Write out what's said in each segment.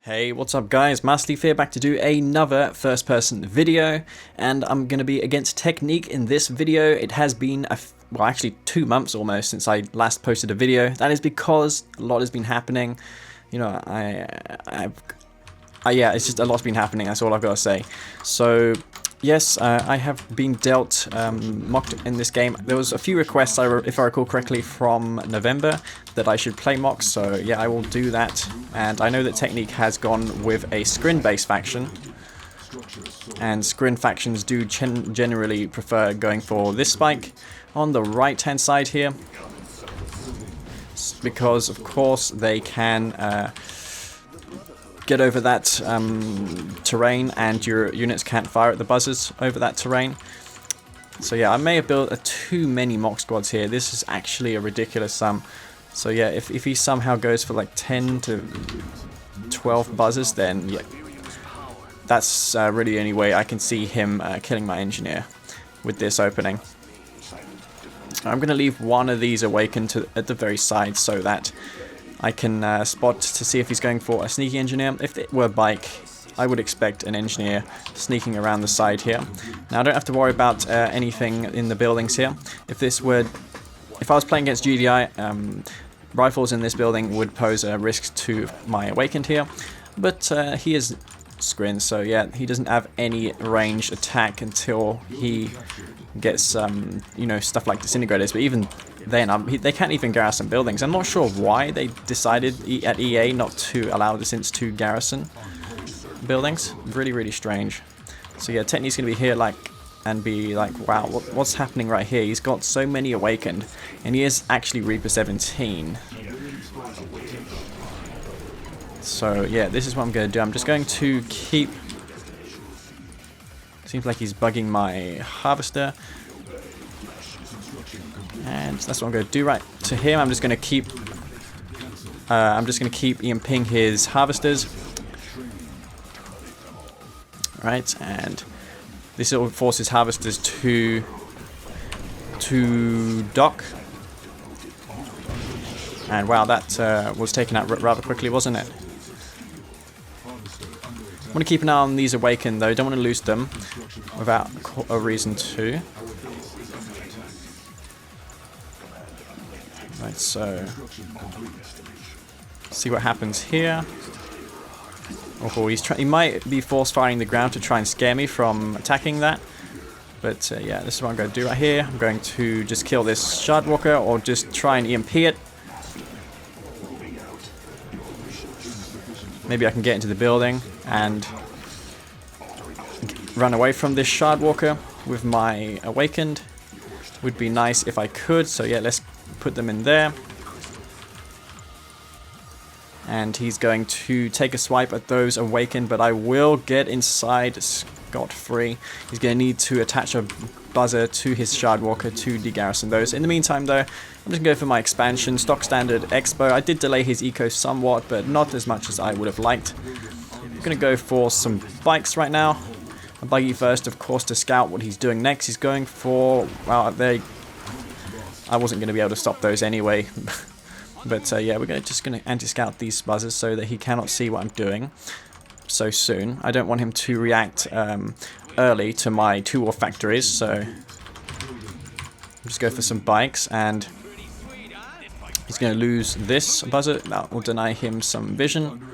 Hey, what's up guys, Master here, back to do another first person video, and I'm going to be against Technique in this video. It has been, well actually 2 months almost since I last posted a video. That is because a lot has been happening, you know, yeah, it's just a lot's been happening, that's all I've got to say. So yes, I have been dealt mocked in this game. There was a few requests, if I recall correctly, from November that I should play mocks, so yeah, I will do that. And I know that Technique has gone with a scrin-based faction, and scrin factions do generally prefer going for this spike on the right-hand side here, because of course they can get over that terrain, and your units can't fire at the buzzers over that terrain. So yeah, I may have built too many mock squads here. This is actually a ridiculous sum. So yeah, if he somehow goes for like 10 to 12 buzzers, then yeah, that's really the only way I can see him killing my engineer with this opening. I'm going to leave one of these awakened at the very side so that I can spot to see if he's going for a sneaky engineer. If it were bike, I would expect an engineer sneaking around the side here. Now I don't have to worry about anything in the buildings here. If I was playing against GDI, rifles in this building would pose a risk to my awakened here, but he is scrin, so yeah, he doesn't have any ranged attack until he gets you know, stuff like disintegrators. But even then, they can't even garrison buildings. I'm not sure why they decided at EA not to allow the Sins to garrison buildings. Really strange. So yeah, Technique's gonna be here and be like, wow, what's happening right here? He's got so many awakened, and he is actually Reaper 17. So yeah, this is what I'm going to do. I'm just going to keep... Seems like he's bugging my harvester, and that's what I'm going to do right to him. I'm just going to keep... EMPing his harvesters. Right, and this will force his harvesters to dock. And wow, that was taken out rather quickly, wasn't it? I want to keep an eye on these awakened though, don't want to lose them without a reason to. Right, so see what happens here. Oh, he might be force firing the ground to try and scare me from attacking that. But yeah, this is what I'm going to do right here. I'm going to just kill this shard walker, or just try and EMP it. Maybe I can get into the building and run away from this shard walker with my awakened. Would be nice if I could. So yeah, let's put them in there. And he's going to take a swipe at those awakened, but I will get inside scot-free. He's going to need to attach a buzzer to his shard walker to degarrison those. In the meantime though, I'm just going to go for my expansion, stock standard expo. I did delay his eco somewhat, but not as much as I would have liked. I'm going to go for some bikes right now. A buggy first, of course, to scout what he's doing next. He's going for... well, I wasn't going to be able to stop those anyway. But yeah, we're just going to anti-scout these buzzers so that he cannot see what I'm doing so soon. I don't want him to react early to my 2-war factories, so I'll just go for some bikes, and he's going to lose this buzzer. That will deny him some vision.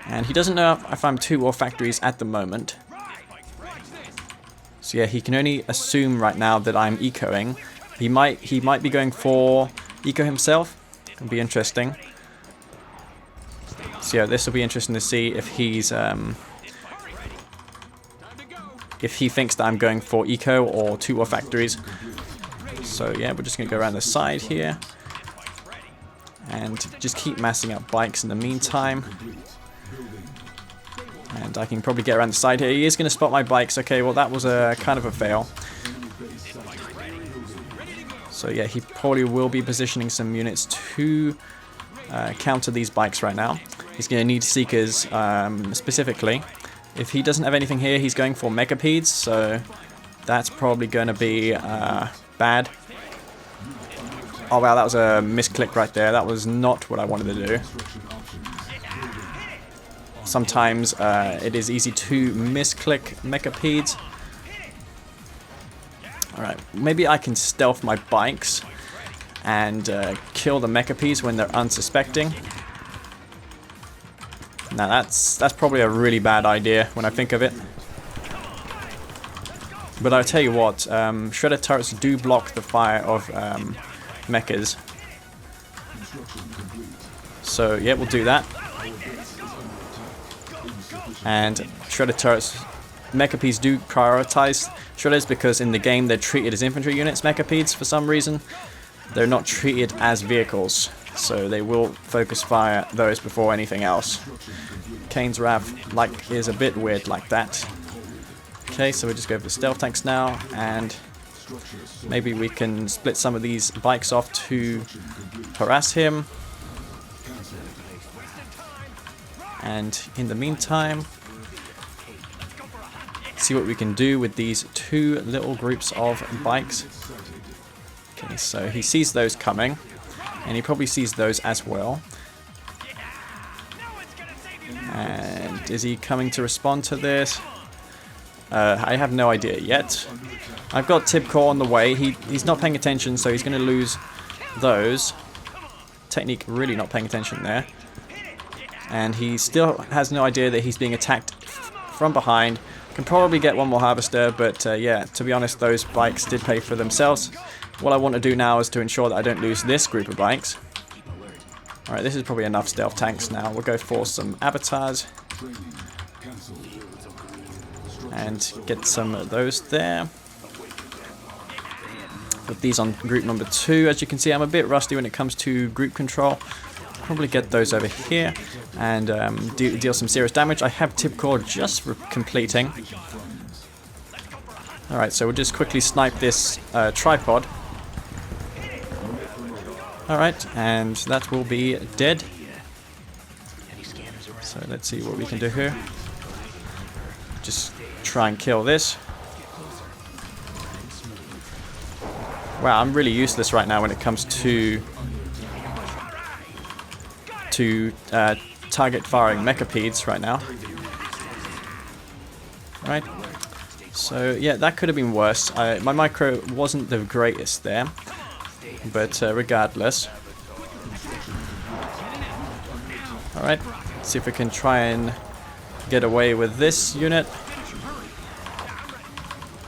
And he doesn't know if I'm 2-war factories at the moment. So yeah, he can only assume right now that I'm ecoing. He might be going for eco himself. It'll be interesting. So yeah, this will be interesting to see if he's if he thinks that I'm going for eco or 2-war factories. So yeah, we're just gonna go around the side here and just keep massing up bikes in the meantime. And I can probably get around the side here. He is gonna spot my bikes. Okay, well that was a kind of a fail. So yeah, he probably will be positioning some units to counter these bikes right now. He's going to need Seekers specifically. If he doesn't have anything here, he's going for Megapeds, so that's probably going to be bad. Oh wow, that was a misclick right there. That was not what I wanted to do. sometimes it is easy to misclick mechapeds. Alright, maybe I can stealth my bikes and kill the mechapeds when they're unsuspecting. Now that's probably a really bad idea when I think of it. But I'll tell you what, shredder turrets do block the fire of mechas. So yeah, we'll do that. And shredder turrets, mechapeds do prioritize shredders because in the game they're treated as infantry units, mechapeds, for some reason. They're not treated as vehicles, so they will focus fire those before anything else. Kane's Wrath is a bit weird like that. Okay, so we'll just go for the stealth tanks now, and maybe we can split some of these bikes off to harass him. And in the meantime, see what we can do with these two little groups of bikes. Okay, so he sees those coming, and he probably sees those as well. And is he coming to respond to this? I have no idea yet. I've got Tipcore on the way. He's not paying attention, so he's going to lose those. Technique really not paying attention there. And he still has no idea that he's being attacked from behind. Can probably get one more harvester, but yeah, to be honest, those bikes did pay for themselves. What I want to do now is to ensure that I don't lose this group of bikes. Alright, this is probably enough stealth tanks now. We'll go for some avatars. And get some of those there. Put these on group number 2. As you can see, I'm a bit rusty when it comes to group control. Probably get those over here and deal some serious damage. I have Tipcore just for completing. Alright, so we'll just quickly snipe this tripod. Alright, and that will be dead. So let's see what we can do here. Just try and kill this. Wow, I'm really useless right now when it comes to target firing mechapeds right now. Right. So yeah, that could have been worse. My micro wasn't the greatest there, but regardless. Alright, see if we can try and get away with this unit.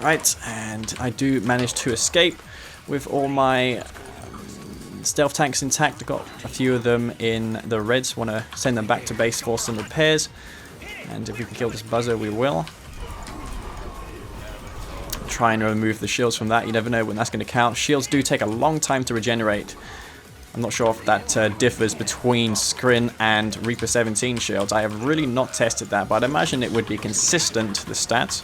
Right, and I do manage to escape with all my stealth tanks intact. I've got a few of them in the reds. Want to send them back to base for some repairs. And if we can kill this buzzer, we will. Try and remove the shields from that. You never know when that's going to count. Shields do take a long time to regenerate. I'm not sure if that differs between Skrin and Reaper 17 shields. I have really not tested that, but I'd imagine it would be consistent, the stats.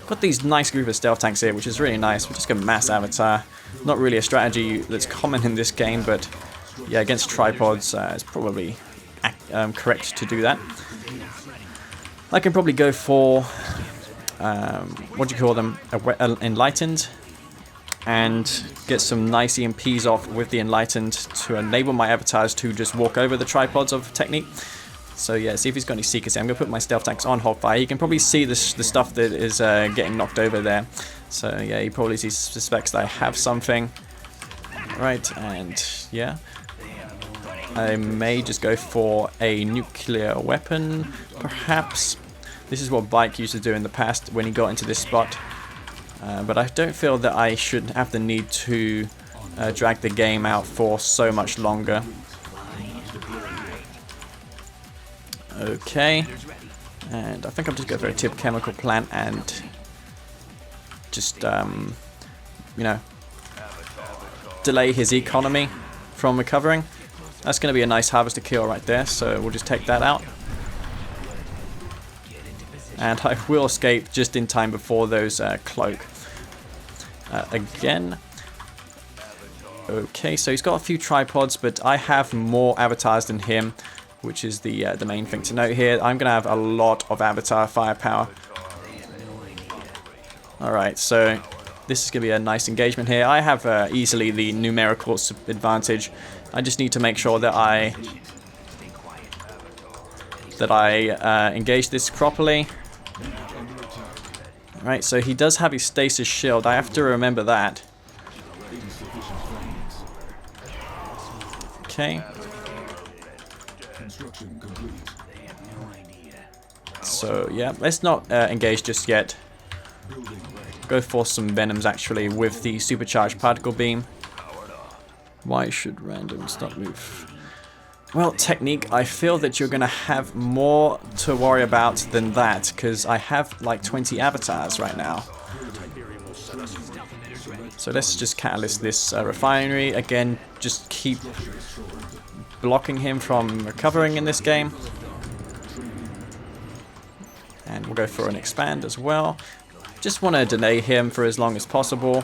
Got these nice group of stealth tanks here, which is really nice. We're just going to mass avatar. Not really a strategy that's common in this game, but yeah, against tripods, it's probably correct to do that. I can probably go for, what do you call them, Enlightened, and get some nice EMPs off with the Enlightened to enable my avatars to just walk over the tripods of Technique. So yeah, see if he's got any Seekers here. I'm going to put my stealth tanks on hold fire. You can probably see the stuff that is getting knocked over there. So yeah, he probably suspects that I have something. Right, and yeah. I may just go for a nuclear weapon, perhaps. This is what Bike used to do in the past when he got into this spot. But I don't feel that I should have the need to drag the game out for so much longer. Okay, and I think I'm just going for a tip chemical plant and just, you know, delay his economy from recovering. That's going to be a nice harvester kill right there, so we'll just take that out. And I will escape just in time before those cloak. Again. Okay, so he's got a few tripods, but I have more avatars than him, which is the main thing to note here. I'm going to have a lot of avatar firepower. Alright, so this is going to be a nice engagement here. I have easily the numerical advantage. I just need to make sure that that I engage this properly. Right, so he does have his stasis shield. I have to remember that. Okay. So yeah, let's not engage just yet. Go for some venoms actually with the supercharged particle beam. Why should random stop move? Well, technique, I feel that you're going to have more to worry about than that, because I have like 20 avatars right now. So let's just catalyst this refinery. Again, just keep blocking him from recovering in this game. And we'll go for an expand as well. Just want to delay him for as long as possible.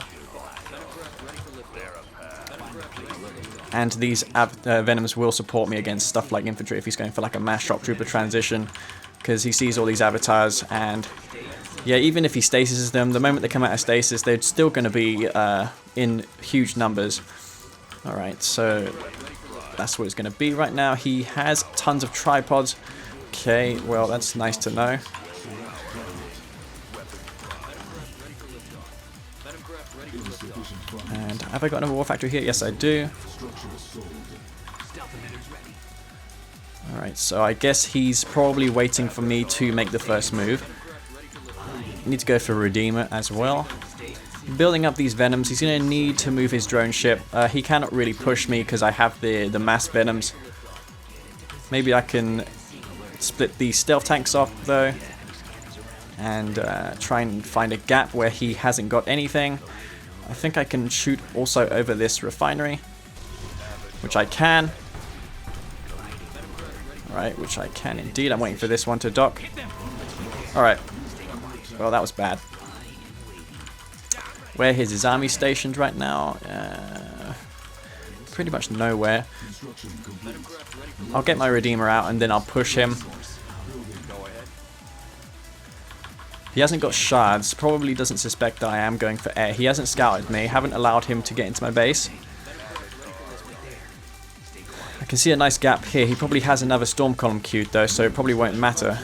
And these venoms will support me against stuff like infantry if he's going for like a mass shock trooper transition, because he sees all these avatars, and yeah, even if he stasises them, the moment they come out of stasis, they're still going to be in huge numbers. Alright, so that's what it's going to be right now. He has tons of tripods. Okay, well, that's nice to know. And have I got another war factory here? Yes, I do. Alright, so I guess he's probably waiting for me to make the first move. Need to go for Redeemer as well. Building up these venoms, he's going to need to move his drone ship. He cannot really push me because I have the mass venoms. Maybe I can split these stealth tanks off though, and try and find a gap where he hasn't got anything. I think I can shoot also over this refinery, which I can. Alright, which I can indeed. I'm waiting for this one to dock. Alright. Well, that was bad. Where is his army stationed right now? Pretty much nowhere. I'll get my Redeemer out and then I'll push him. He hasn't got shards, probably doesn't suspect that I am going for air. He hasn't scouted me, haven't allowed him to get into my base. I can see a nice gap here. He probably has another storm column queued though, so it probably won't matter.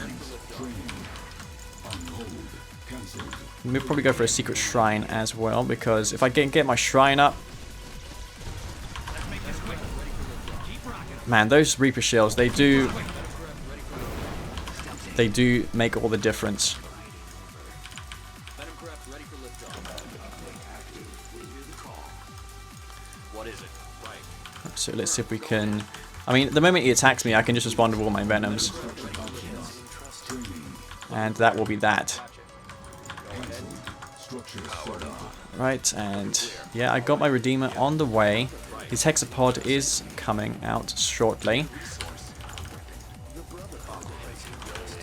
We'll probably go for a secret shrine as well, because if I get my shrine up... Man, those Reaper shields, they do make all the difference. So let's see if we can... I mean, the moment he attacks me, I can just respond with all my venoms. And that will be that. Right, and yeah, I got my Redeemer on the way. His hexapod is coming out shortly.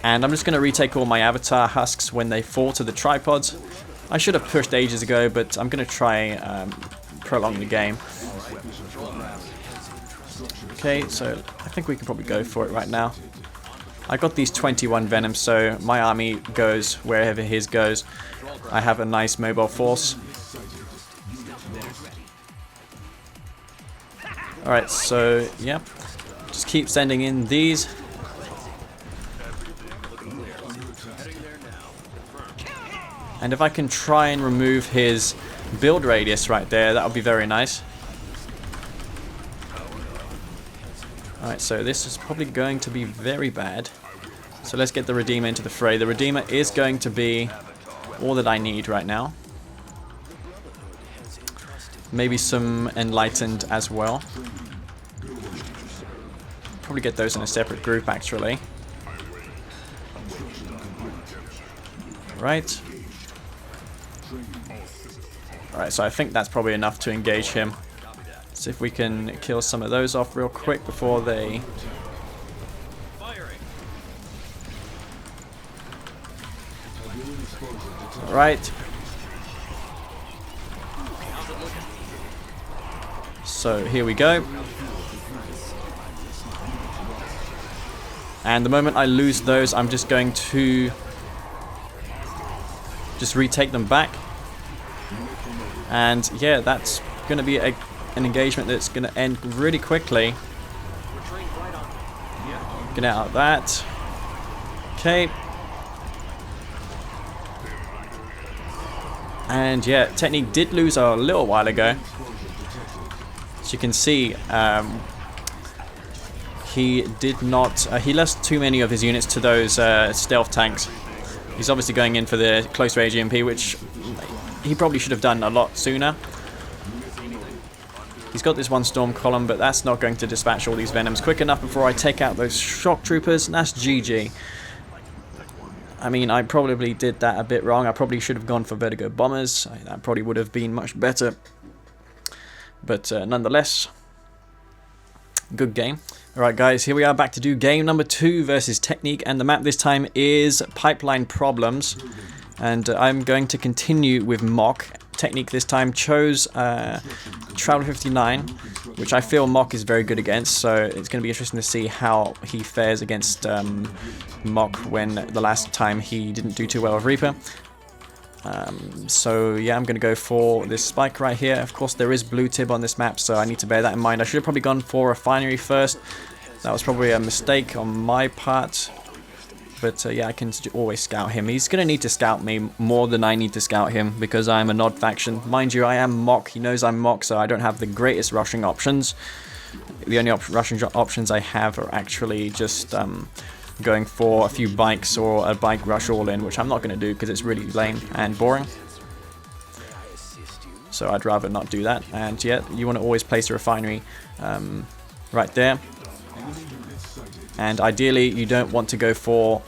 And I'm just going to retake all my avatar husks when they fall to the tripods. I should have pushed ages ago, but I'm going to try prolong the game. Okay, so I think we can probably go for it right now. I got these 21 venoms, so my army goes wherever his goes. I have a nice mobile force. Alright, so yeah, just keep sending in these. And if I can try and remove his build radius right there, that would be very nice. Alright, so this is probably going to be very bad. So let's get the Redeemer into the fray. The Redeemer is going to be all that I need right now. Maybe some Enlightened as well. Probably get those in a separate group actually. Right. Alright, so I think that's probably enough to engage him. See if we can kill some of those off real quick before they... Right. So here we go. And the moment I lose those, I'm just going to just retake them back. And yeah, that's going to be an engagement that's going to end really quickly. Get out of that. Okay. And yeah, Technique did lose a little while ago. As you can see, he did not. He lost too many of his units to those stealth tanks. He's obviously going in for the close range EMP, which he probably should have done a lot sooner. He's got this one storm column, but that's not going to dispatch all these venoms quick enough before I take out those shock troopers, and that's GG. I mean, I probably did that a bit wrong. I probably should have gone for vertigo bombers. That probably would have been much better. But nonetheless, good game. Alright guys, here we are back to do game number 2 versus Technique, and the map this time is Pipeline Problems. And I'm going to continue with Mock. Technique this time chose Traveler 59, which I feel Mock is very good against, so it's going to be interesting to see how he fares against Mock when the last time he didn't do too well with Reaper. So yeah, I'm going to go for this spike right here. Of course there is blue tib on this map, so I need to bear that in mind. I should have probably gone for Refinery first. That was probably a mistake on my part. But yeah, I can always scout him. He's going to need to scout me more than I need to scout him because I'm a nod faction. Mind you, I am Mock. He knows I'm Mock, so I don't have the greatest rushing options. The only rushing options I have are actually just going for a few bikes or a bike rush all in, which I'm not going to do because it's really lame and boring. So I'd rather not do that. And yeah, you want to always place a refinery right there. And ideally, you don't want to go for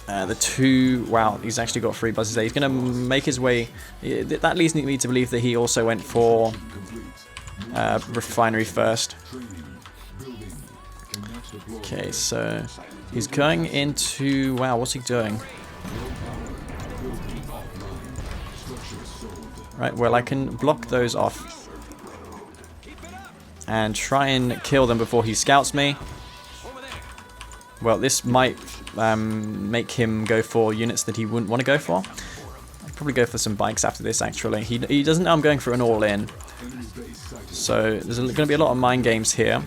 the two... Wow, he's actually got 3 buzzers there. He's going to make his way... That leads me to believe that he also went for refinery first. Okay, so he's going into... Wow, what's he doing? Right, well, I can block those off and try and kill them before he scouts me. Well, this might make him go for units that he wouldn't want to go for. I'd probably go for some bikes after this, actually. He doesn't know I'm going for an all-in. So there's going to be a lot of mind games here.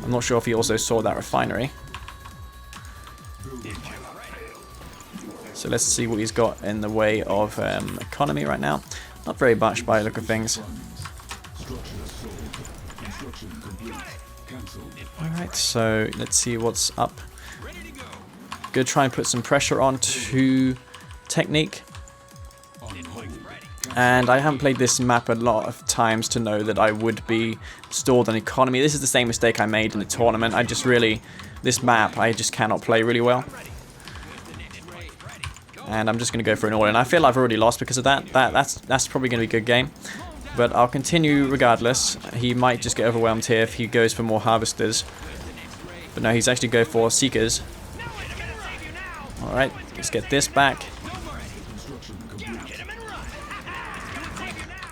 I'm not sure if he also saw that refinery. So let's see what he's got in the way of economy right now. Not very much by the look of things. Alright, so let's see what's up. Gonna try and put some pressure on to Technique. And I haven't played this map a lot of times to know that I would be stalled on economy. This is the same mistake I made in the tournament. This map, I just cannot play really well. And I'm just going to go for an all-in. I feel I've already lost because of that. That's probably going to be a good game. But I'll continue regardless. He might just get overwhelmed here if he goes for more harvesters. But no, he's actually go for seekers. Alright, let's get this back.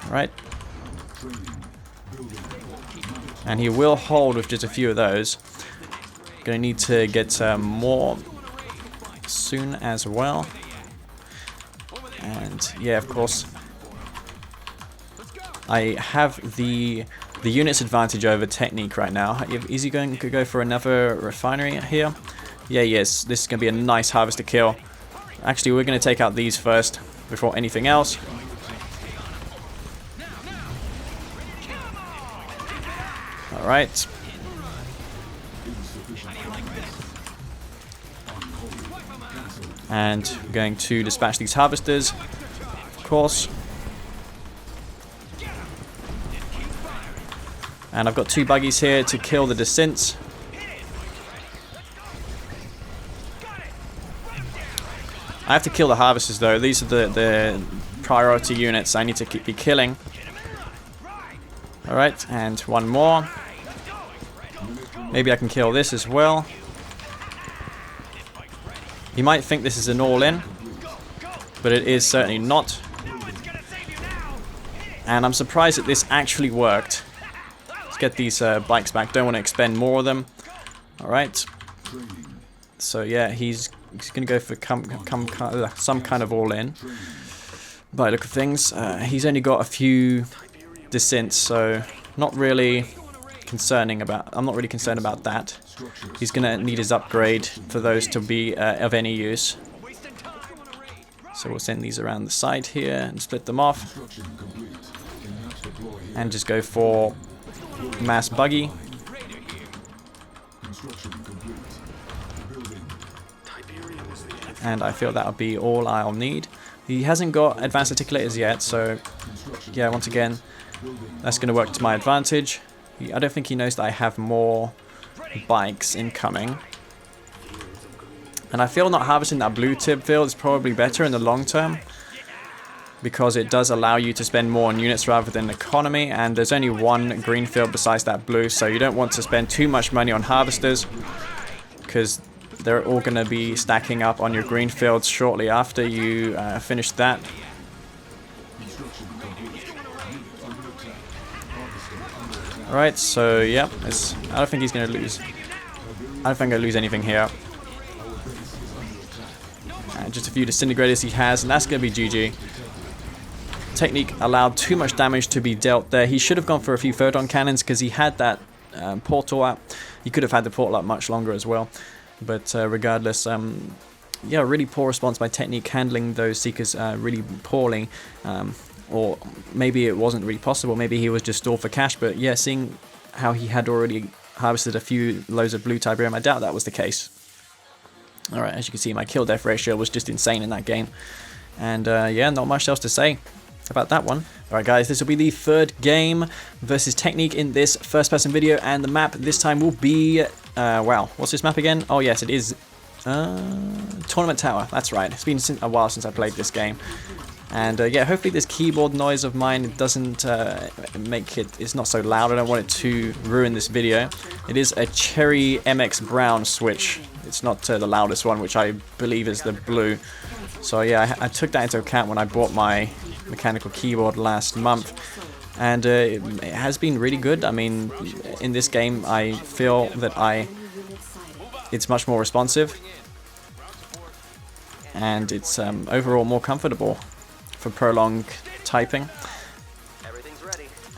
Alright. And he will hold with just a few of those. Gonna need to get more soon as well. And yeah, of course, I have the unit's advantage over Technique right now. Is he going to go for another refinery here? Yeah, yes. This is going to be a nice harvester kill. Actually, we're going to take out these first before anything else. Alright. And we're going to dispatch these harvesters, of course. And I've got 2 buggies here to kill the descents. I have to kill the harvesters though. These are the priority units I need to be killing. Alright, and one more. Maybe I can kill this as well. You might think this is an all-in, but it is certainly not. And I'm surprised that this actually worked. Let's get these bikes back. Don't want to expend more of them. Alright. So yeah, he's going to go for some kind of all-in. By the look of things, he's only got a few descents, so not really I'm not really concerned about that. He's gonna need his upgrade for those to be of any use. So we'll send these around the side here and split them off. And just go for mass buggy. And I feel that'll be all I'll need. He hasn't got advanced articulators yet, so yeah, once again, that's going to work to my advantage. I don't think he knows that I have more bikes incoming. And I feel not harvesting that blue tip field is probably better in the long term, because it does allow you to spend more on units rather than economy, and there's only one green field besides that blue, so you don't want to spend too much money on harvesters, because they're all going to be stacking up on your green fields shortly after you finish that. Alright, so yeah, I don't think he's going to lose. I don't think I'm going to lose anything here. Just a few disintegrators he has, and that's going to be GG. Technique allowed too much damage to be dealt there. He should have gone for a few photon cannons because he had that portal up. He could have had the portal up much longer as well. But regardless, yeah, really poor response by Technique, handling those Seekers really poorly. Or maybe it wasn't really possible. Maybe he was just stalled for cash. But yeah, seeing how he had already harvested a few loads of blue Tiberium, I doubt that was the case. Alright, as you can see, my kill-death ratio was just insane in that game. And yeah, not much else to say about that one. Alright guys, this will be the third game versus Technique in this first-person video, and the map this time will be, wow, what's this map again? Oh yes, it is Tournament Tower, that's right. It's been a while since I played this game. And yeah, hopefully this keyboard noise of mine doesn't it's not so loud. I don't want it to ruin this video. It is a Cherry MX Brown switch. It's not the loudest one, which I believe is the blue. So yeah, I took that into account when I bought my mechanical keyboard last month. And it has been really good. I mean, in this game, I feel that it's much more responsive. And it's overall more comfortable for prolonged typing.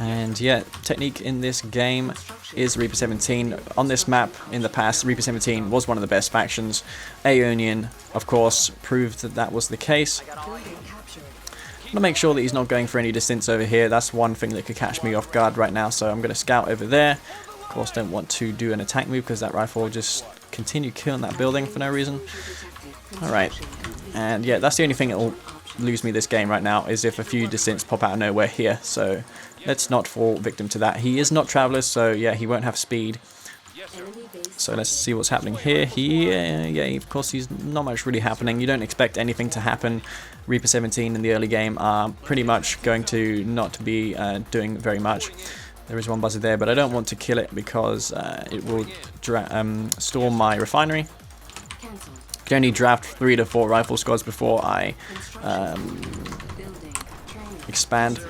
And yeah, Technique in this game is Reaper 17. On this map in the past, Reaper 17 was one of the best factions. Aeonian, of course, proved that that was the case. I'm going to make sure that he's not going for any distance over here. That's one thing that could catch me off guard right now, so I'm going to scout over there. Of course, don't want to do an attack move because that rifle will just continue killing that building for no reason. Alright, and yeah, that's the only thing that will lose me this game right now, is if a few distance pop out of nowhere here, so let's not fall victim to that. He is not Travelers, so yeah, he won't have speed. So let's see what's happening here. Yeah, of course, he's not much really happening. You don't expect anything to happen. Reaper 17 in the early game are pretty much going to not be doing very much. There is one buzzer there, but I don't want to kill it because it will storm my refinery. I can only draft 3 to 4 rifle squads before I expand.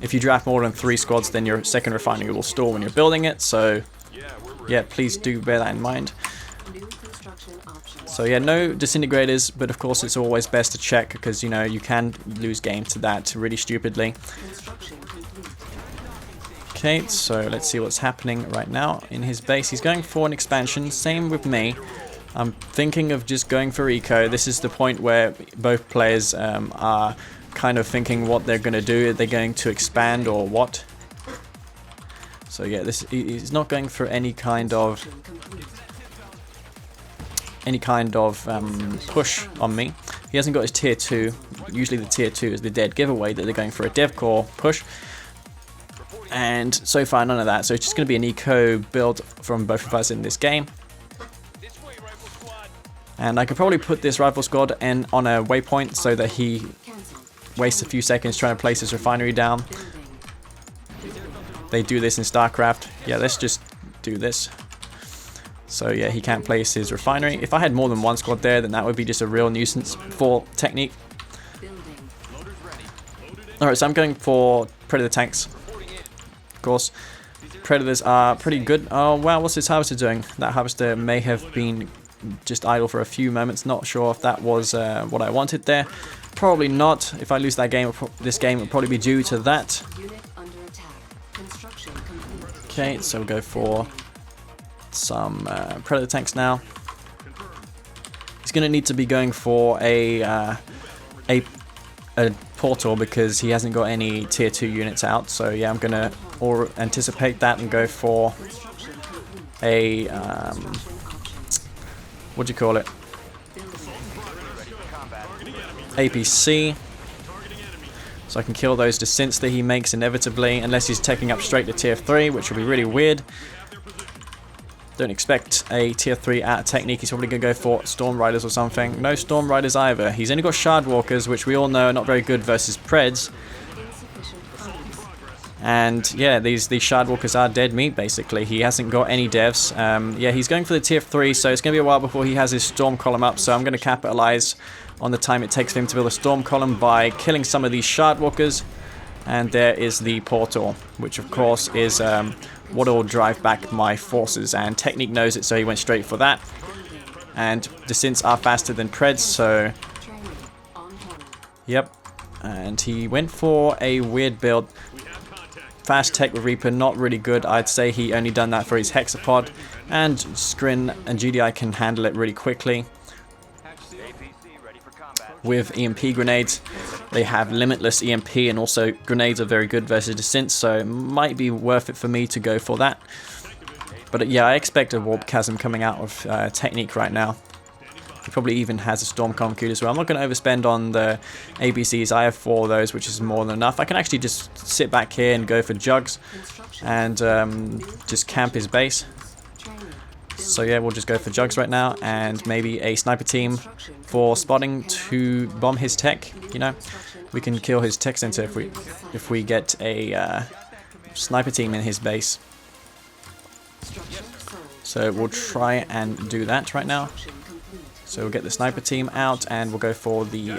If you draft more than 3 squads, then your second refinery will stall when you're building it, so yeah, please do bear that in mind. So yeah, no disintegrators, but of course it's always best to check, because you know you can lose game to that really stupidly. Okay, so let's see what's happening right now in his base. He's going for an expansion, same with me. I'm thinking of just going for eco. This is the point where both players are kind of thinking what they're going to do. Are they going to expand or what? So yeah, he's not going for any kind of push on me. He hasn't got his tier 2. Usually the tier 2 is the dead giveaway that they're going for a dev core push. And so far none of that, so it's just going to be an eco build from both of us in this game. And I could probably put this rifle squad on a waypoint so that he wastes a few seconds trying to place his refinery down. They do this in StarCraft. Yeah, let's just do this. So yeah, he can't place his refinery. If I had more than one squad there, then that would be just a real nuisance for Technique. Alright, so I'm going for Predator tanks. Of course, Predators are pretty good. Oh wow, what's this harvester doing? That harvester may have been just idle for a few moments. Not sure if that was what I wanted there. Probably not. If I lose that game, this game will probably be due to that. Okay, so we'll go for some Predator tanks now. He's going to need to be going for a portal because he hasn't got any tier 2 units out. So yeah, I'm going to anticipate that and go for a what do you call it? APC. So I can kill those descents that he makes inevitably, unless he's taking up straight to tier 3, which would be really weird. Don't expect a tier 3 out of technique. He's probably going to go for Storm Riders or something. No Storm Riders either. He's only got Shard Walkers, which we all know are not very good versus Preds. And yeah, these Shard Walkers are dead meat, basically. He hasn't got any devs. Yeah, he's going for the tier 3, so it's going to be a while before he has his Storm Column up. So I'm going to capitalize on the time it takes for him to build a Storm Column by killing some of these Shard Walkers. And there is the portal, which of course is what will drive back my forces. And Technique knows it, so he went straight for that. And Descents are faster than Preds, so... Yep. And he went for a weird build. Fast tech with Reaper, not really good. I'd say he only done that for his Hexapod. And Skrin and GDI can handle it really quickly. With EMP grenades, they have limitless EMP, and also grenades are very good versus Descent, so it might be worth it for me to go for that. But yeah, I expect a Warp Chasm coming out of Technique right now. He probably even has a Storm Concute as well. I'm not going to overspend on the ABCs. I have 4 of those, which is more than enough. I can actually just sit back here and go for Jugs and just camp his base. So yeah, we'll just go for Jugs right now, and maybe a sniper team for spotting to bomb his tech. You know, we can kill his tech center if we get a sniper team in his base. So we'll try and do that right now. So we'll get the sniper team out, and we'll go for the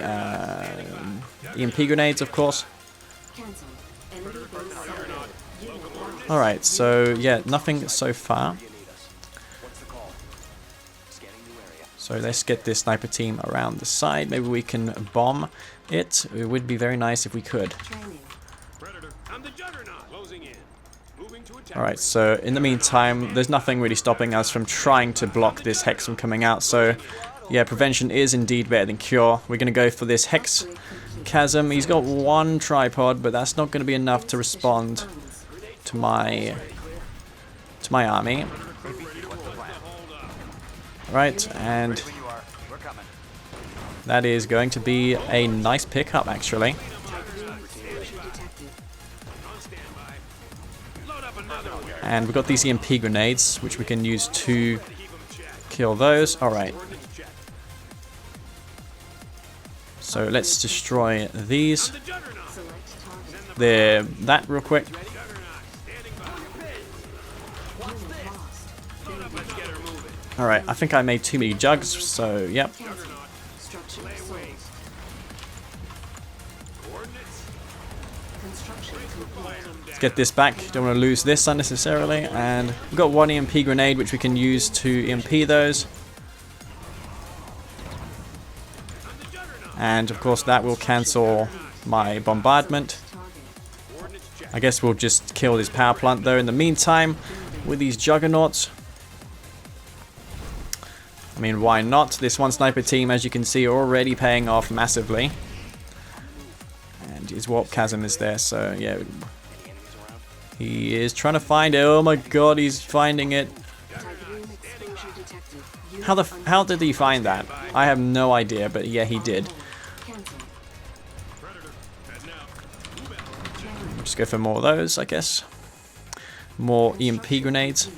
EMP grenades, of course. Alright, so yeah, nothing so far. So let's get this sniper team around the side. Maybe we can bomb it. It would be very nice if we could. Alright, so in the meantime, there's nothing really stopping us from trying to block this Hex from coming out. So yeah, prevention is indeed better than cure. We're going to go for this Hex Chasm. He's got 1 tripod, but that's not going to be enough to respond to my army. Right, and that is going to be a nice pickup, actually. And we've got these EMP grenades, which we can use to kill those. Alright. So let's destroy these. That real quick. Alright, I think I made too many Jugs, so yep. Let's get this back, don't want to lose this unnecessarily. And we've got 1 EMP grenade which we can use to EMP those. And of course that will cancel my bombardment. I guess we'll just kill this power plant though in the meantime with these Juggernauts. I mean, why not? This 1 sniper team, as you can see, already paying off massively. And his Warp Chasm is there, so yeah. He is trying to find it. Oh my god, he's finding it. How did he find that? I have no idea, but yeah, he did. Just go for more of those, I guess. More EMP grenades.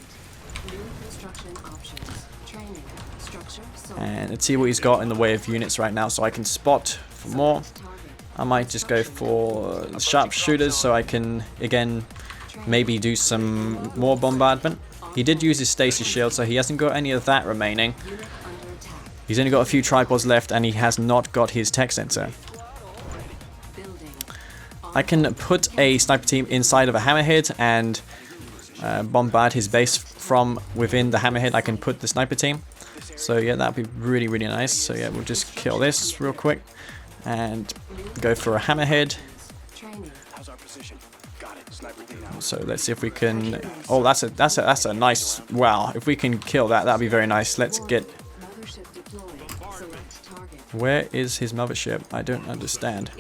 And let's see what he's got in the way of units right now, so I can spot for more. I might just go for sharpshooters so I can, again, maybe do some more bombardment. He did use his stasis shield, so he hasn't got any of that remaining. He's only got a few tripods left, and he has not got his tech sensor. I can put a sniper team inside of a hammerhead and bombard his base from within the hammerhead. I can put the sniper team. So yeah, that'd be really, really nice. So yeah, we'll just kill this real quick and go for a hammerhead. So let's see if we can. Oh, that's a nice. Wow, if we can kill that, that'd be very nice. Let's get. Where is his mothership? I don't understand.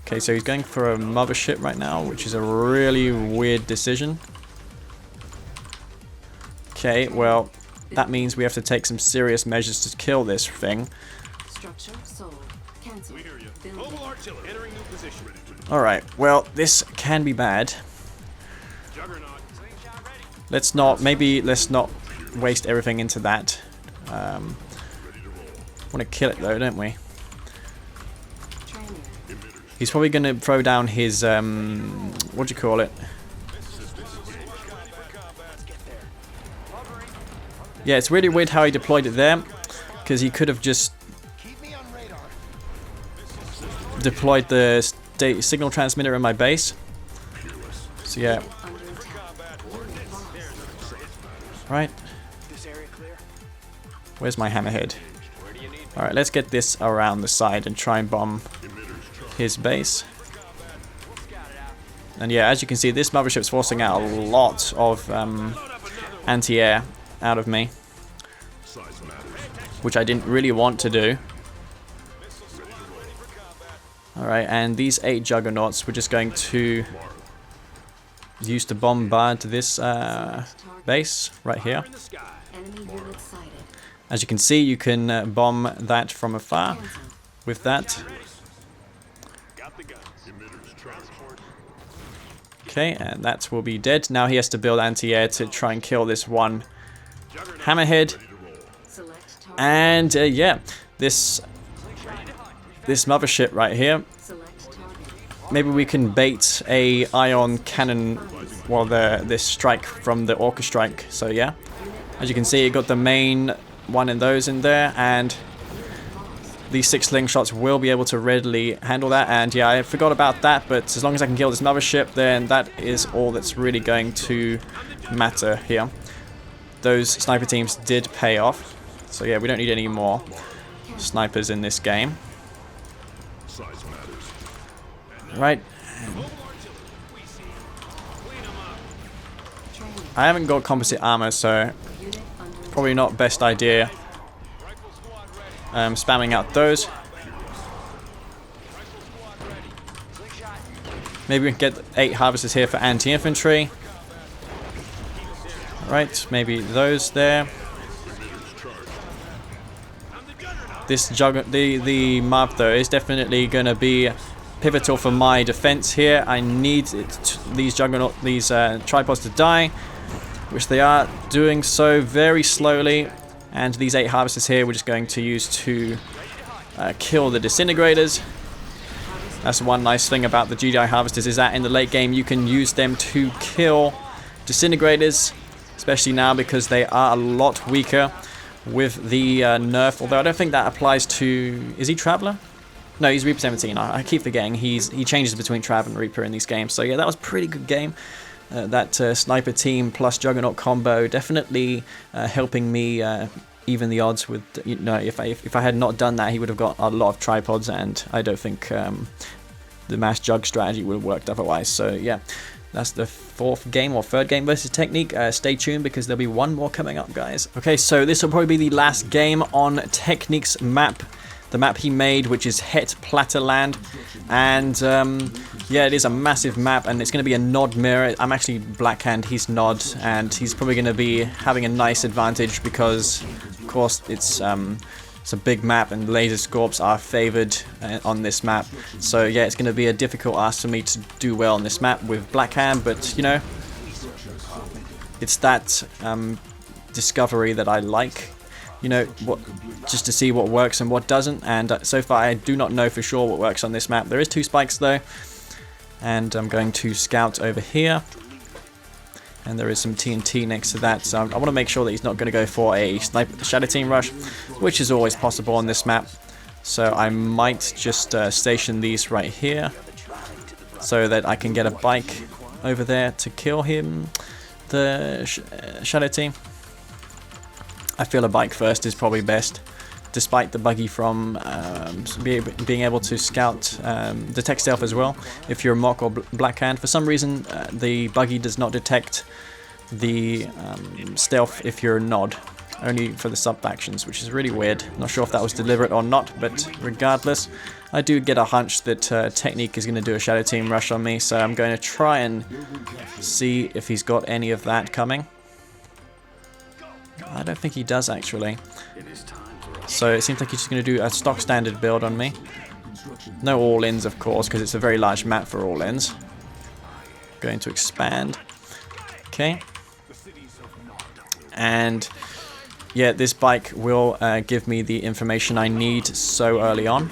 Okay, so he's going for a mothership right now, which is a really weird decision. Okay, well, that means we have to take some serious measures to kill this thing. Alright, well, this can be bad. Let's not waste everything into that. Want to kill it though, don't we? He's probably going to throw down his, what do you call it? Yeah, it's really weird how he deployed it there, because he could have just deployed the signal transmitter in my base. So yeah. Right. Where's my hammerhead? Alright, let's get this around the side and try and bomb his base. And yeah, as you can see, this mothership's forcing out a lot of anti-air out of me, which I didn't really want to do. Alright, and these 8 juggernauts we're just going to use to bombard this base right here. As you can see, you can bomb that from afar with that. Okay, and that will be dead. Now he has to build anti-air to try and kill this one hammerhead. And yeah, this mothership right here. Maybe we can bait a ion cannon, well, this strike from the Orca strike. So yeah, as you can see, it got the main one and those in there, and these 6 slingshots will be able to readily handle that. And yeah, I forgot about that, but as long as I can kill this mothership, then that is all that's really going to matter here. Those sniper teams did pay off, so yeah, we don't need any more snipers in this game. Right. I haven't got composite armor, so probably not best idea spamming out those. Maybe we can get 8 harvesters here for anti-infantry. Right, maybe those there. This the Marv though is definitely going to be pivotal for my defense here. I need these tripods to die, which they are doing so very slowly. And these 8 harvesters here we're just going to use to kill the disintegrators. That's one nice thing about the GDI harvesters, is that in the late game you can use them to kill disintegrators, especially now because they are a lot weaker with the nerf. Although I don't think that applies to... Is he Traveler? No, he's Reaper 17. I keep forgetting he changes between Trav and Reaper in these games. So yeah, that was a pretty good game. That sniper team plus Juggernaut combo definitely helping me even the odds with, you know, if I had not done that, he would have got a lot of tripods, and I don't think the mass jug strategy would have worked otherwise. So yeah, that's the 4th game, or 3rd game versus Technique. Stay tuned because there'll be one more coming up, guys. Okay, so this will probably be the last game on Technique's map. The map he made, which is Het Platteland. And yeah, it is a massive map, and it's going to be a Nod mirror. I'm actually Blackhand, he's Nod, and he's probably going to be having a nice advantage because, of course, it's a big map and laser scorps are favored on this map. So yeah, it's going to be a difficult ask for me to do well on this map with Blackhand, but you know, it's that discovery that I like. You know, just to see what works and what doesn't, and so far I do not know for sure what works on this map. There is 2 spikes though, and I'm going to scout over here, and there is some TNT next to that, so I want to make sure that he's not going to go for a sniper shadow team rush, which is always possible on this map. So I might just station these right here so that I can get a bike over there to kill him, the shadow team. I feel a bike first is probably best. despite the buggy from being able to scout, detect stealth as well. If you're Mock or Blackhand, for some reason the buggy does not detect the stealth if you're Nod, only for the sub factions, which is really weird. Not sure if that was deliberate or not, but regardless, I do get a hunch that Technique is going to do a shadow team rush on me, so I'm going to try and see if he's got any of that coming. I don't think he does actually. So it seems like he's just going to do a stock standard build on me. No all-ins, of course, because it's a very large map for all-ins. Going to expand. Okay. And yeah, this bike will give me the information I need so early on.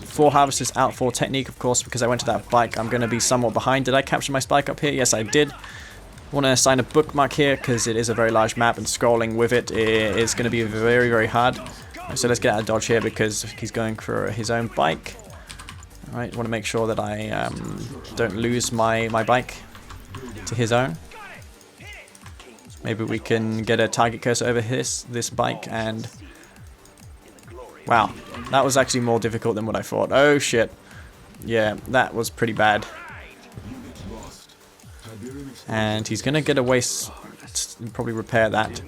4 harvesters out for Technique, of course, because I went to that bike. I'm going to be somewhat behind. Did I capture my spike up here? Yes, I did. I want to assign a bookmark here because it is a very large map and scrolling with it is going to be very, very hard. So let's get out of dodge here because he's going for his own bike. Alright, want to make sure that I don't lose my bike to his own. Maybe we can get a target cursor over this bike and... Wow, that was actually more difficult than what I thought. Oh shit. Yeah, that was pretty bad. And he's going to get away, probably repair that.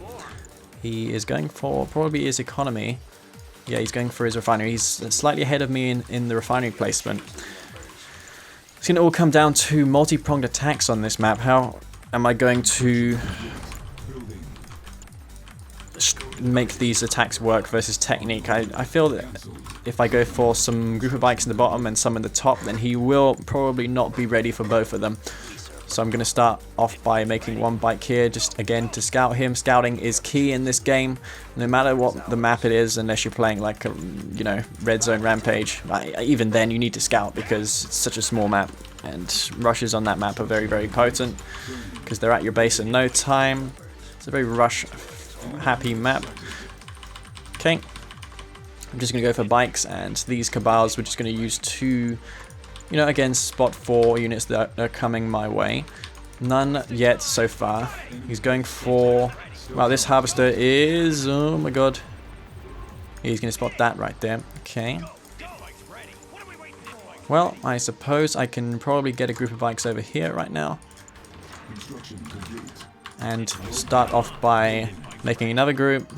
He is going for probably his economy. Yeah, he's going for his refinery. He's slightly ahead of me in the refinery placement. It's going to all come down to multi-pronged attacks on this map. How am I going to make these attacks work versus Technique? I feel that if I go for some group of bikes in the bottom and some in the top, then he will probably not be ready for both of them. So I'm going to start off by making one bike here, just again to scout him. Scouting is key in this game, no matter what the map it is, unless you're playing like, you know, Red Zone Rampage. Even then you need to scout because it's such a small map, and rushes on that map are very, very potent because they're at your base in no time. It's a very rush-happy map. Okay, I'm just going to go for bikes, and these cabals we're just going to use to... You know, again, spot 4 units that are coming my way. None yet so far. He's going for... Wow, this harvester is... Oh my god. He's going to spot that right there. Okay. Well, I suppose I can probably get a group of bikes over here right now. And start off by making another group.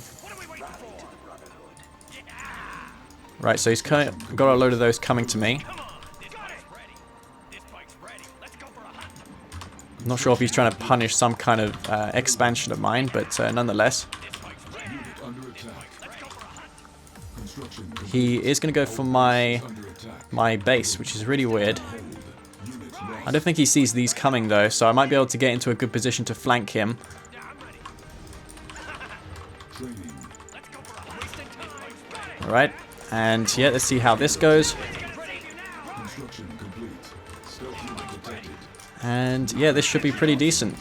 Right, so he's got a load of those coming to me. Not sure if he's trying to punish some kind of expansion of mine, but nonetheless. He is going to go for my base, which is really weird. I don't think he sees these coming though, so I might be able to get into a good position to flank him. Alright, and yeah, let's see how this goes. And yeah, this should be pretty decent.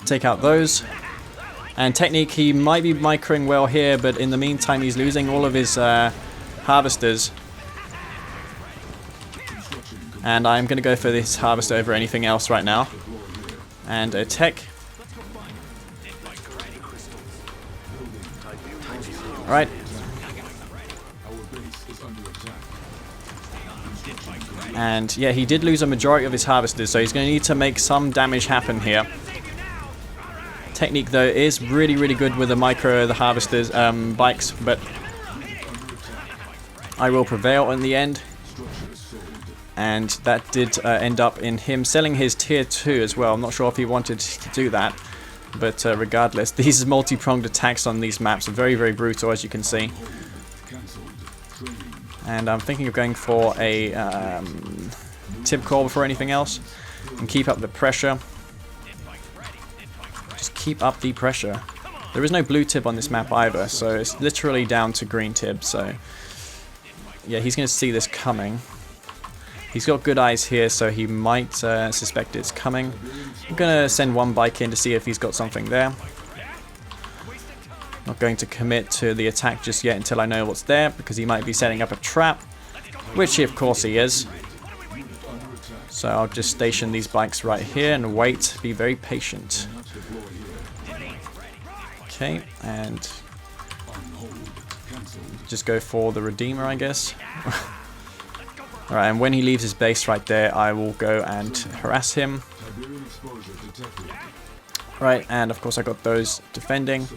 Take out those. And Technique, he might be microing well here, but in the meantime he's losing all of his harvesters. And I'm going to go for this harvester over anything else right now. And a tech. Alright. And yeah, he did lose a majority of his harvesters, so he's going to need to make some damage happen here. Technique though is really, really good with the harvesters bikes, but I will prevail in the end. And that did end up in him selling his tier 2 as well. I'm not sure if he wanted to do that, but regardless, these multi-pronged attacks on these maps are very, very brutal, as you can see. And I'm thinking of going for a tip core before anything else, and keep up the pressure. Just keep up the pressure. There is no blue tip on this map either, so it's literally down to green tip. So yeah, he's going to see this coming. He's got good eyes here, so he might suspect it's coming. I'm going to send one bike in to see if he's got something there. Not going to commit to the attack just yet until I know what's there, because he might be setting up a trap, which of course he is. So I'll just station these bikes right here and wait, be very patient. Okay, and just go for the Redeemer, I guess. Alright, and when he leaves his base right there, I will go and harass him. Right, and of course I got those defending.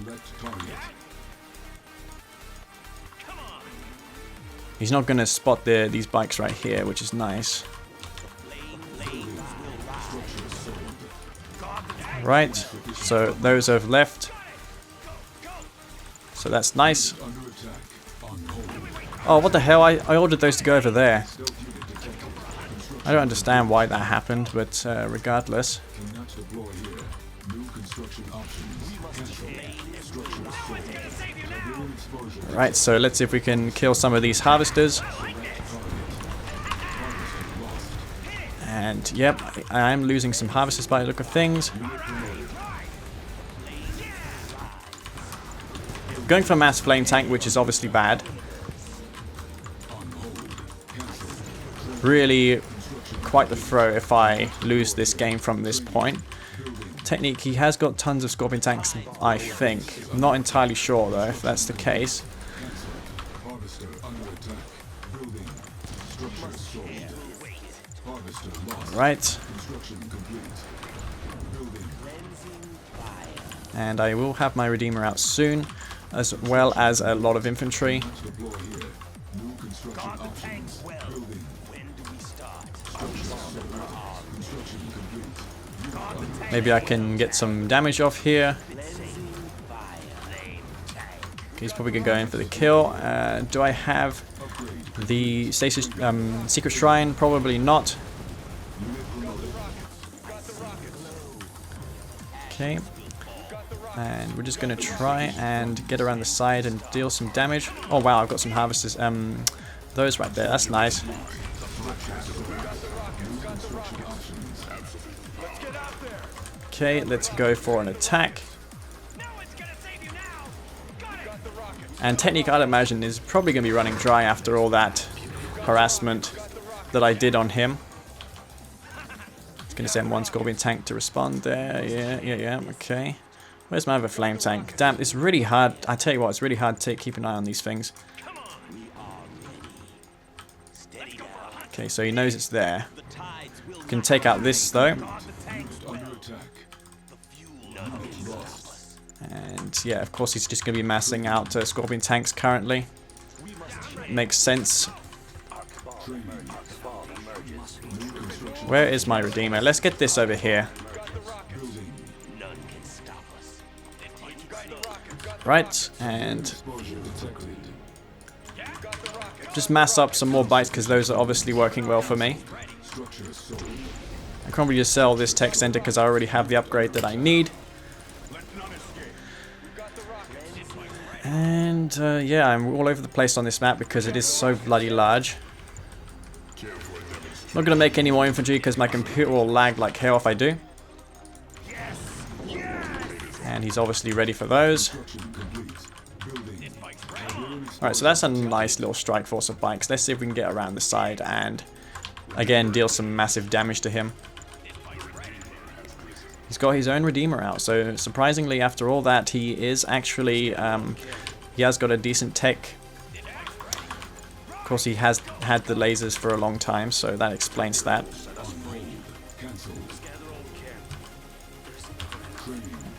He's not going to spot these bikes right here, which is nice. Right, so those have left. So that's nice. Oh, what the hell? I ordered those to go over there. I don't understand why that happened, but regardless. Right, so let's see if we can kill some of these harvesters. And yep, I am losing some harvesters by the look of things. Going for mass flame tank, which is obviously bad. Really quite the throw if I lose this game from this point. Technique, he has got tons of scorpion tanks, I think. I'm not entirely sure though if that's the case. Right. And I will have my Redeemer out soon, as well as a lot of infantry. Maybe I can get some damage off here. He's probably going to go in for the kill. Do I have the stasis secret shrine? Probably not. Okay. And we're just going to try and get around the side and deal some damage. Oh wow, I've got some harvesters. Those right there, that's nice. Okay, let's go for an attack. And Technique, I'd imagine, is probably going to be running dry after all that harassment that I did on him. It's going to send one Scorpion tank to respond there. Yeah, okay. Where's my other flame tank? Damn, it's really hard. I tell you what, it's really hard to keep an eye on these things. Okay, so he knows it's there. We can take out this though. And yeah, of course he's just going to be massing out Scorpion tanks currently. Makes sense. Where is my Redeemer? Let's get this over here. Right, and just mass up some more bites because those are obviously working well for me. I can probably just sell this tech center because I already have the upgrade that I need. And yeah, I'm all over the place on this map because it is so bloody large. I'm not going to make any more infantry because my computer will lag like hell if I do. And he's obviously ready for those. Alright, so that's a nice little strike force of bikes. Let's see if we can get around the side and again deal some massive damage to him. He's got his own Redeemer out, so surprisingly after all that he is actually, he has got a decent tech. Of course he has had the lasers for a long time, so that explains that.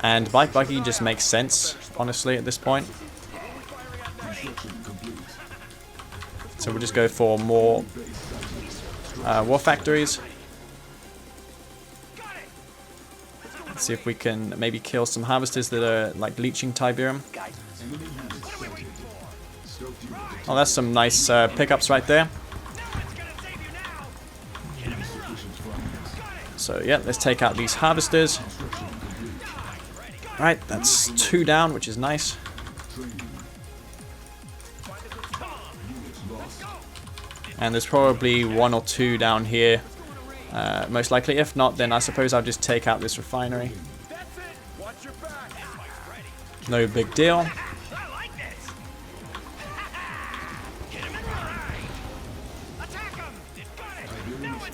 And Bike Buggy just makes sense, honestly, at this point. So we'll just go for more war factories. Let's see if we can maybe kill some harvesters that are like leeching Tiberium. Oh, that's some nice pickups right there. So yeah, let's take out these harvesters. Right, that's 2 down, which is nice. And there's probably 1 or 2 down here, most likely. If not, then I suppose I'll just take out this refinery. No big deal.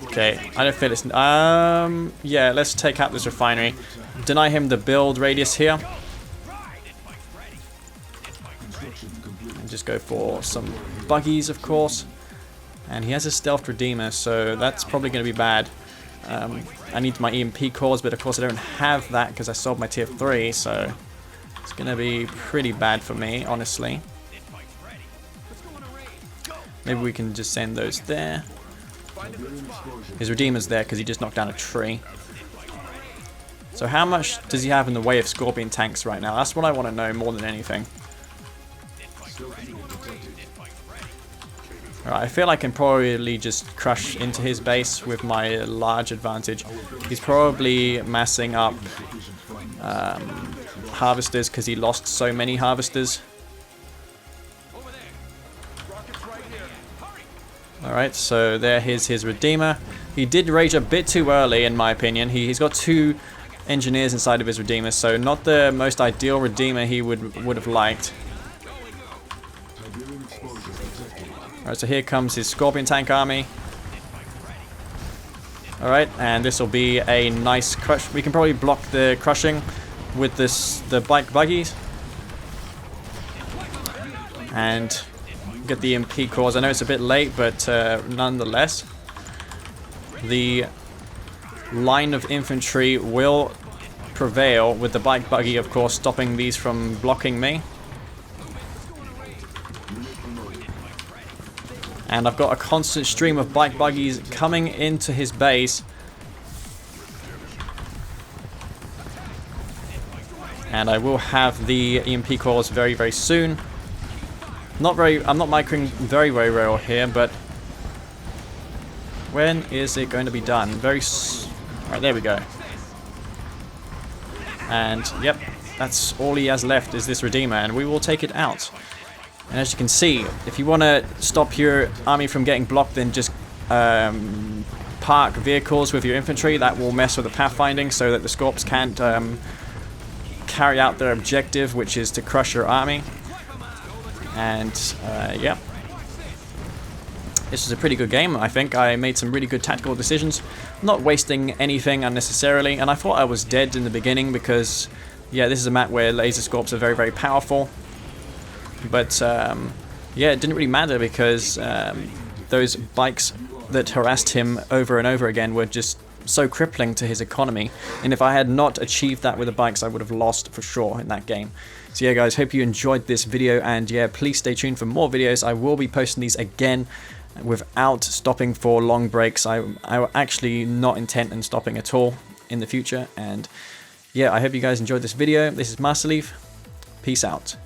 Okay, I don't feel it's... yeah, let's take out this refinery. deny him the build radius here. And just go for some buggies, of course. And he has a stealth Redeemer, so that's probably going to be bad. I need my EMP cores, but of course I don't have that because I sold my tier 3, so it's going to be pretty bad for me, honestly. Maybe we can just send those there. His Redeemer's there because he just knocked down a tree. So how much does he have in the way of Scorpion tanks right now? That's what I want to know more than anything. Alright, I feel I can probably just crush into his base with my large advantage. He's probably massing up harvesters because he lost so many harvesters. Alright, so there is his Redeemer. He did rage a bit too early, in my opinion. He's got 2 engineers inside of his Redeemer, so not the most ideal Redeemer he would have liked. Alright, so here comes his Scorpion tank army. Alright, and this will be a nice crush. We can probably block the crushing with the bike buggies. And get the MP cores. I know it's a bit late, but nonetheless. The line of infantry will prevail with the bike buggy, of course, stopping these from blocking me. And I've got a constant stream of bike buggies coming into his base. And I will have the EMP cores very, very soon. I'm not microing very well here, but when is it going to be done? Right, there we go. And yep, that's all he has left is this Redeemer, and we will take it out. And as you can see, if you want to stop your army from getting blocked, then just park vehicles with your infantry. That will mess with the pathfinding so that the Scorps can't carry out their objective, which is to crush your army. And yeah, this is a pretty good game. I think I made some really good tactical decisions, not wasting anything unnecessarily. And I thought I was dead in the beginning because, yeah, this is a map where laser Scorps are very, very powerful. But yeah, it didn't really matter because those bikes that harassed him over and over again were just so crippling to his economy. And if I had not achieved that with the bikes, I would have lost for sure in that game. So yeah, guys, hope you enjoyed this video, and yeah, please stay tuned for more videos. I will be posting these again without stopping for long breaks. I'm actually not intent on stopping at all in the future. And yeah, I hope you guys enjoyed this video. This is Master Leaf. Peace out.